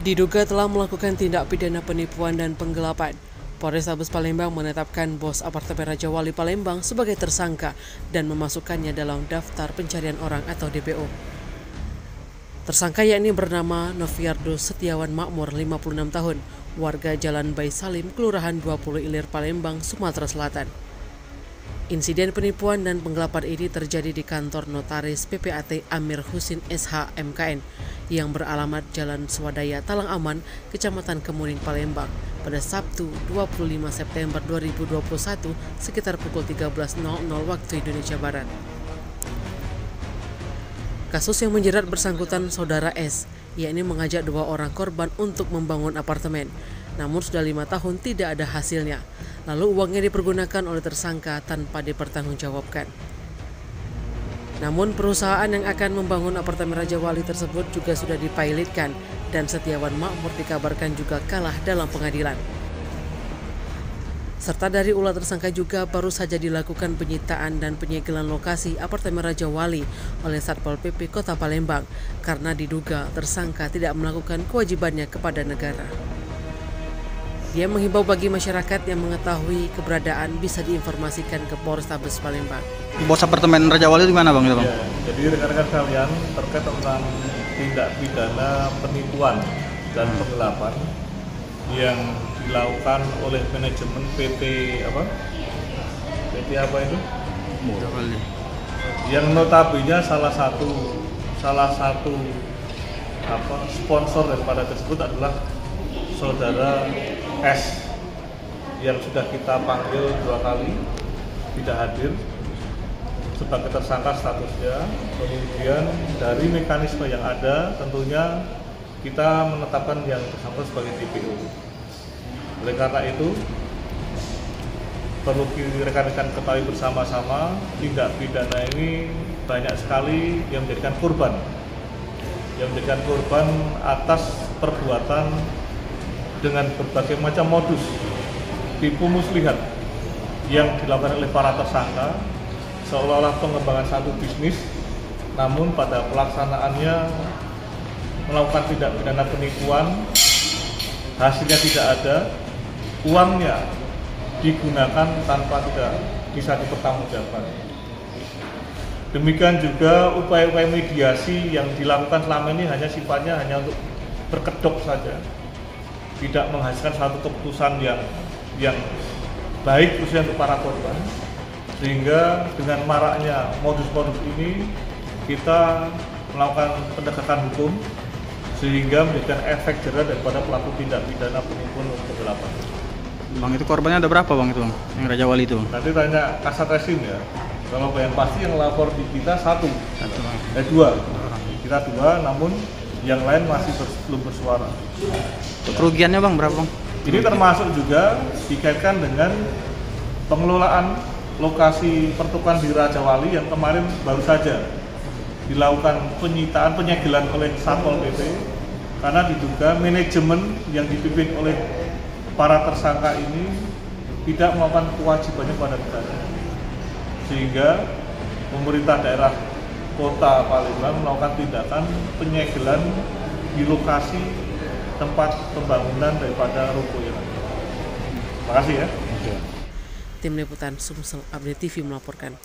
Diduga telah melakukan tindak pidana penipuan dan penggelapan, Polrestabes Palembang menetapkan bos apartemen Raja Wali Palembang sebagai tersangka dan memasukkannya dalam daftar pencarian orang atau DPO. Tersangka yakni bernama Noviardo Setiawan Makmur, 56 tahun, warga Jalan Bayi Salim, Kelurahan 20 Ilir, Palembang, Sumatera Selatan. Insiden penipuan dan penggelapan ini terjadi di kantor notaris PPAT Amir Husin SH MKN yang beralamat Jalan Swadaya Talang Aman, Kecamatan Kemuning, Palembang pada Sabtu 25 September 2021 sekitar pukul 13.00 waktu Indonesia Barat. Kasus yang menjerat bersangkutan saudara S, yakni mengajak dua orang korban untuk membangun apartemen, namun sudah 5 tahun tidak ada hasilnya. Lalu uangnya dipergunakan oleh tersangka tanpa dipertanggungjawabkan. Namun perusahaan yang akan membangun apartemen Raja Wali tersebut juga sudah dipilotkan dan Setiawan Makmur dikabarkan juga kalah dalam pengadilan. Serta dari ulah tersangka juga baru saja dilakukan penyitaan dan penyegelan lokasi apartemen Raja Wali oleh Satpol PP Kota Palembang karena diduga tersangka tidak melakukan kewajibannya kepada negara. Dia menghimbau bagi masyarakat yang mengetahui keberadaan bisa diinformasikan ke Polrestabes Palembang. Bos apartemen Raja Wali di mana, Bang? Ya, jadi rekan-rekan kalian terkait tentang tindak pidana penipuan dan penggelapan yang dilakukan oleh manajemen PT apa itu? Yang notabene salah satu sponsor daripada tersebut adalah saudara S yang sudah kita panggil 2 kali tidak hadir sebagai tersangka statusnya. Kemudian dari mekanisme yang ada tentunya kita menetapkan yang bersangkutan sebagai DPO. Oleh karena itu perlu rekan-rekan ketahui bersama-sama, tindak pidana ini banyak sekali yang menjadikan korban atas perbuatan dengan berbagai macam modus tipu muslihat yang dilakukan oleh para tersangka seolah-olah pengembangan satu bisnis, namun pada pelaksanaannya melakukan tindak pidana penipuan, hasilnya tidak ada, uangnya digunakan tanpa tidak bisa dipertanggungjawabkan. Demikian juga upaya-upaya mediasi yang dilakukan selama ini sifatnya hanya untuk berkedok saja, tidak menghasilkan satu keputusan yang baik khususnya untuk para korban, sehingga dengan maraknya modus-modus ini kita melakukan penegakan hukum sehingga memberikan efek jerah daripada pelaku tindak pidana penipuan dan penggelapan. Bang, itu korbannya ada berapa, Bang, itu, Bang? Yang Raja Wali itu, Bang? Nanti tanya Kasat Reskrim ya. Kalau yang pasti yang lapor di kita dua. Kita 2, namun yang lain masih belum bersuara. Kerugiannya, Bang, berapa, Bang? Ini termasuk juga dikaitkan dengan pengelolaan lokasi pertukaran di Raja Wali yang kemarin baru saja dilakukan penyegelan oleh Satpol PP karena diduga manajemen yang dipimpin oleh para tersangka ini tidak melakukan kewajibannya pada negara, sehingga pemerintah daerah Kota Palembang melakukan tindakan penyegelan di lokasi tempat pembangunan daripada ruko yang ada. Terima kasih ya. Tim Liputan Sumsel Update TV melaporkan.